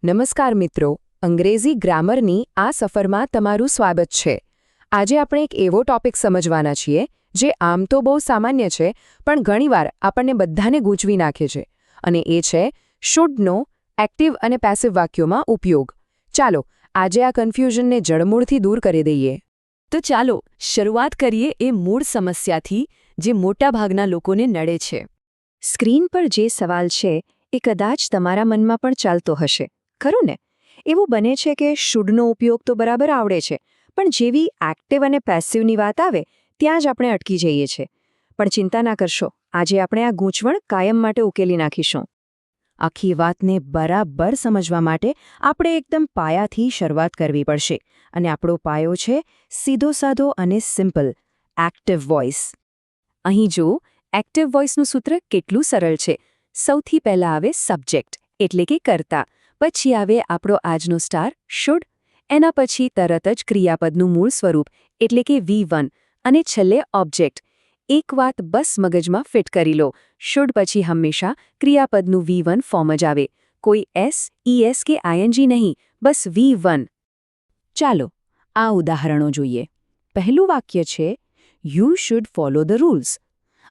નમસ્કાર મિત્રો, અંગ્રેજી ગ્રામરની આ સફરમાં તમારું સ્વાગત છે. આજે આપણે એક એવો ટોપિક સમજવાના છીએ જે આમ તો બહુ સામાન્ય છે, પણ ઘણીવાર આપણને બધાને ગૂંચવી નાખે છે, અને એ છે શુડનો એક્ટિવ અને પેસિવ વાક્યોમાં ઉપયોગ. ચાલો આજે આ કન્ફ્યુઝનને જડમૂળથી દૂર કરી દઈએ. તો ચાલો શરૂઆત કરીએ એ મૂળ સમસ્યાથી જે મોટાભાગના લોકોને નડે છે. સ્ક્રીન પર જે સવાલ છે એ કદાચ તમારા મનમાં પણ ચાલતો હશે, ખરું ને? એવું બને છે કે શુડનો ઉપયોગ તો બરાબર આવડે છે, પણ જેવી એક્ટિવ અને પેસિવની વાત આવે ત્યાં જ આપણે અટકી જઈએ છીએ. પણ ચિંતા ના કરશો, આજે આપણે આ ગૂંચવણ કાયમ માટે ઉકેલી નાખીશું. આખી વાતને બરાબર સમજવા માટે આપણે એકદમ પાયાથી શરૂઆત કરવી પડશે, અને આપણો પાયો છે સીધો સાધો અને સિમ્પલ એક્ટિવ વોઇસ. અહીં જો એક્ટિવ વોઇસનું સૂત્ર કેટલું સરળ છે. સૌથી પહેલાં આવે સબ્જેક્ટ એટલે કે કર્તા, પછી આવે આપણો આજનો સ્ટાર શુડ, એના પછી તરત જ ક્રિયાપદનું મૂળ સ્વરૂપ એટલે કે V1, અને છેલ્લે ઓબ્જેક્ટ. એક વાત બસ મગજમાં ફિટ કરી લો, શુડ પછી હંમેશા ક્રિયાપદનું V1 ફોર્મ જ આવે, કોઈ S, ES કે ING નહીં, બસ V1. ચાલો આ ઉદાહરણો જોઈએ. પહેલું વાક્ય છે you should follow the rules.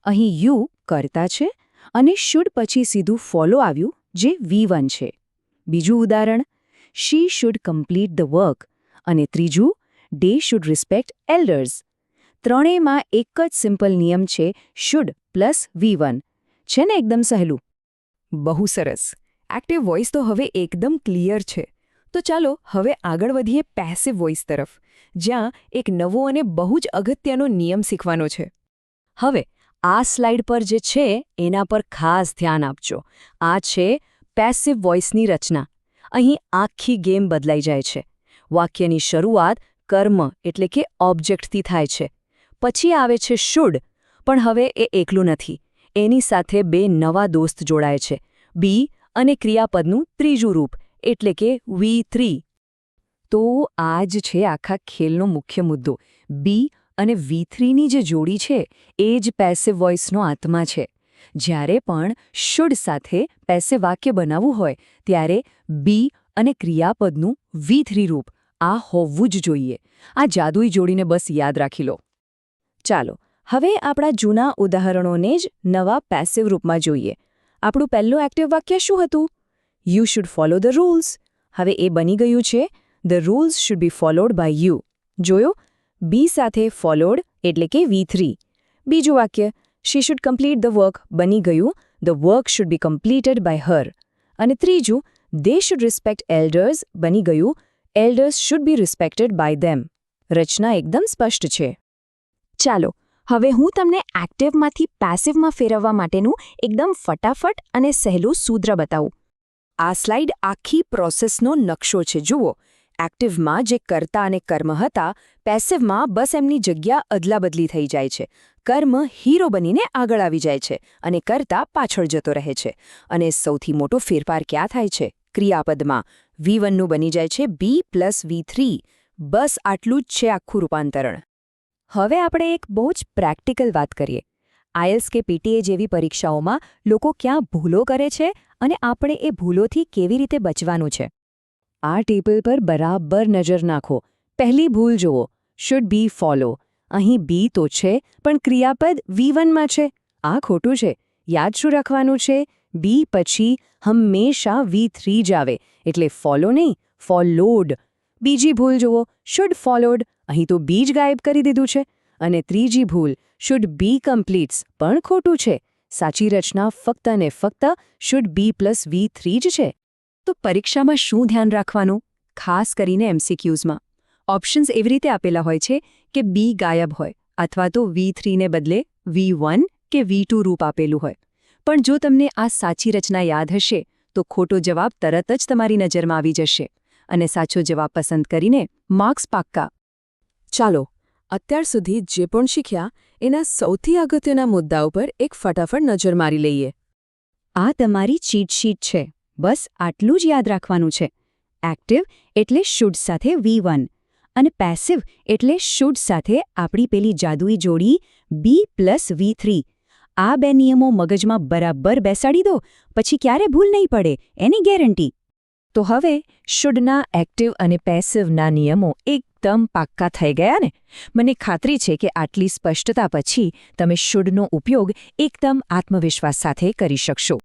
અહીં યુ કર્તા છે અને શુડ પછી સીધું ફોલો આવ્યું જે V1 છે. બીજું ઉદાહરણ she should complete the work, અને ત્રીજું ડે શુડ રિસ્પેક્ટ એલ્ડર્સ. ત્રણેયમાં એક જ સિમ્પલ નિયમ છે શુડ પ્લસ V1. છે ને એકદમ સહેલું? બહુ સરસ. એક્ટિવ વોઇસ તો હવે એકદમ ક્લિયર છે. તો ચાલો હવે આગળ વધીએ પેસિવ વોઇસ તરફ, જ્યાં એક નવો અને બહુ જ અગત્યનો નિયમ શીખવાનો છે. હવે આ સ્લાઇડ પર જે છે એના પર ખાસ ધ્યાન આપજો. આ છે પેસિવ વોઇસની રચના. અહીં આખી ગેમ બદલાઈ જાય છે. વાક્યની શરૂઆત કર્મ એટલે કે ઓબ્જેક્ટથી થાય છે. પછી આવે છે શુડ, પણ હવે એ એકલું નથી. એની સાથે બે નવા દોસ્ત જોડાય છે, બી અને ક્રિયાપદનું ત્રીજું રૂપ એટલે કે V3. તો આ જ છે આખા ખેલનો મુખ્ય મુદ્દો. બી અને V3ની જે જોડી છે એ જ પેસિવ વોઇસનો આત્મા છે. જ્યારે પણ શુડ સાથે પેસિવ વાક્ય બનાવવું હોય ત્યારે બી અને ક્રિયાપદનું V3 રૂપ આ હોવું જ જોઈએ. આ જાદુઈ જોડીને બસ યાદ રાખી લો. ચાલો હવે આપણા જૂના ઉદાહરણોને જ નવા પેસિવ રૂપમાં જોઈએ. આપણું પહેલું એક્ટિવ વાક્ય શું હતું? You should follow the rules. હવે એ બની ગયું છે the rules should be followed by you. જોયો? બી સાથે ફોલોડ એટલે કે V3. બીજું વાક્ય she should complete the work બની ગયું the work should be completed by her. અને ત્રીજું દે શુડ રિસ્પેક્ટ એલ્ડર્સ બની ગયું elders should be respected by them. રચના એકદમ સ્પષ્ટ છે. ચાલો હવે હું તમને એક્ટિવમાંથી પેસિવમાં ફેરવવા માટેનું એકદમ ફટાફટ અને સહેલું સૂત્ર બતાવું. આ સ્લાઇડ આખી પ્રોસેસનો નકશો છે. જુઓ, એક્ટિવમાં જે કર્તા અને કર્મ હતા, પેસિવમાં બસ એમની જગ્યા અદલાબદલી થઈ જાય છે. કર્મ હીરો બનીને આગળ આવી જાય છે અને કર્તા પાછળ જતો રહે છે. અને સૌથી મોટો ફેરફાર ક્યાં થાય છે? ક્રિયાપદમાં. V1નું બની જાય છે B પ્લસ V3. બસ આટલું જ છે આખું રૂપાંતરણ. હવે આપણે એક બહુ જ પ્રેક્ટિકલ વાત કરીએ. IELTS કે PTA જેવી પરીક્ષાઓમાં લોકો ક્યાં ભૂલો કરે છે અને આપણે એ ભૂલોથી કેવી રીતે બચવાનું છે. આ ટેબલ પર બરાબર નજર નાખો. પહેલી ભૂલ જુઓ, શુડ બી ફોલો. અહીં બી તો છે પણ ક્રિયાપદ V1માં છે. આ ખોટું છે. યાદ શું રાખવાનું છે? બી પછી હંમેશા V3 જ આવે, એટલે ફોલો નહીં, ફોલોડ. બીજી ભૂલ જુઓ, શુડ ફોલોડ. અહીં તો બી જ ગાયબ કરી દીધું છે. અને ત્રીજી ભૂલ, શુડ બી કમ્પ્લીટ્સ, પણ ખોટું છે. સાચી રચના ફક્ત અને ફક્ત શુડ બી પ્લસ V3 જ છે. તો પરીક્ષામાં શું ધ્યાન રાખવાનું? ખાસ કરીને MCQsમાં ઓપ્શન્સ એવી રીતે આપેલા હોય છે કે બી ગાયબ હોય અથવા તો V3ને બદલે V1 કે V2 રૂપ આપેલું હોય. પણ જો તમને આ સાચી રચના યાદ હશે તો ખોટો જવાબ તરત જ તમારી નજરમાં આવી જશે અને સાચો જવાબ પસંદ કરીને માર્ક્સ પાક્કા. ચાલો અત્યાર સુધી જે પણ શીખ્યા એના સૌથી અગત્યના મુદ્દા ઉપર એક ફટાફટ નજર મારી લઈએ. આ તમારી ચીટ શીટ છે. બસ આટલું જ યાદ રાખવાનું છે. એક્ટિવ એટલે શુડ સાથે V1 અને પેસિવ એટલે શુડ સાથે આપણી પેલી જાદુઈ જોડી B પ્લસ V3. આ બે નિયમો મગજમાં બરાબર બેસાડી દો, પછી ક્યારે ભૂલ નહીં પડે એની ગેરંટી. તો હવે શુડના એક્ટિવ અને પેસિવના નિયમો એકદમ પાક્કા થઈ ગયા ને? મને ખાતરી છે કે આટલી સ્પષ્ટતા પછી તમે શુડનો ઉપયોગ એકદમ આત્મવિશ્વાસ સાથે કરી શકશો.